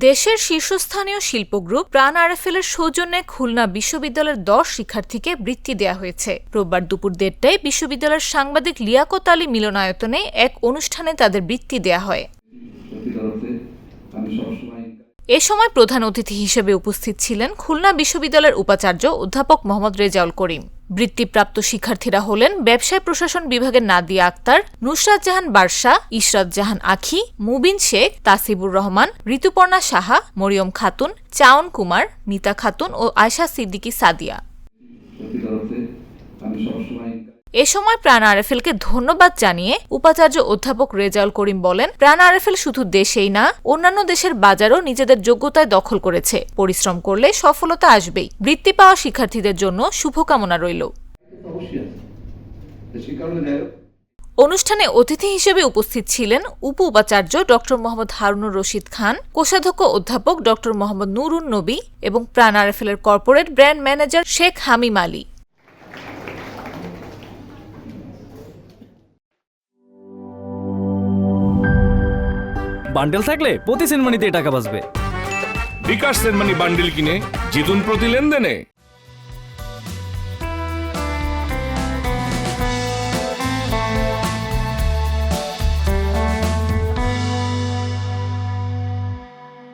দেশের শীর্ষস্থানীয় শিল্পগ্রুপ প্রাণ আরএফএল-এর সৌজন্যে খুলনা বিশ্ববিদ্যালয়ের 10 শিক্ষার্থীকে বৃত্তি দেওয়া হয়েছে। রোববার দুপুর 1:30টায় বিশ্ববিদ্যালয়ের সাংবাদিক লিয়াকত আলী মিলনায়তনে এক অনুষ্ঠানে তাদের বৃত্তি দেওয়া হয়। এ সময় প্রধান অতিথি হিসেবে উপস্থিত ছিলেন খুলনা বিশ্ববিদ্যালয়ের উপাচার্য অধ্যাপক মোহাম্মদ রেজাউল করিম। বৃত্তিপ্রাপ্ত শিক্ষার্থীরা হলেন ব্যবসায় প্রশাসন বিভাগের নাদিয়া আক্তার, নুসরাত জাহান বার্ষা, ইশরাত জাহান আখি, মুবিন শেখ, তাসিবুর রহমান, ঋতুপর্ণা সাহা, মরিয়ম খাতুন, চাওন কুমার, মিতা খাতুন ও আয়শা সিদ্দিকী সাদিয়া। এ সময় প্রাণ আরএফএল-কে ধন্যবাদ জানিয়ে উপাচার্য অধ্যাপক রেজাউল করিম বলেন, প্রাণ আরএফএল শুধু দেশেই না, অন্যান্য দেশের বাজারও নিজেদের যোগ্যতায় দখল করেছে। পরিশ্রম করলে সফলতা আসবেই। বৃত্তি পাওয়া শিক্ষার্থীদের জন্য শুভকামনা রইল। অনুষ্ঠানে অতিথি হিসেবে উপস্থিত ছিলেন উপ উপাচার্য ড মোহাম্মদ হারুনুর রশিদ খান, কোষাধ্যক্ষ অধ্যাপক ড মোহাম্মদ নুরুন নবী এবং প্রাণ আরএফএল-এর কর্পোরেট ব্র্যান্ড ম্যানেজার শেখ হামিম আলী। বান্ডেল থাকলে প্রতি সেনমানিতে টাকা বাঁচবে। বিকাশ সেনমানি বান্ডেল কিনে জিতুন প্রতি লেনদেনে।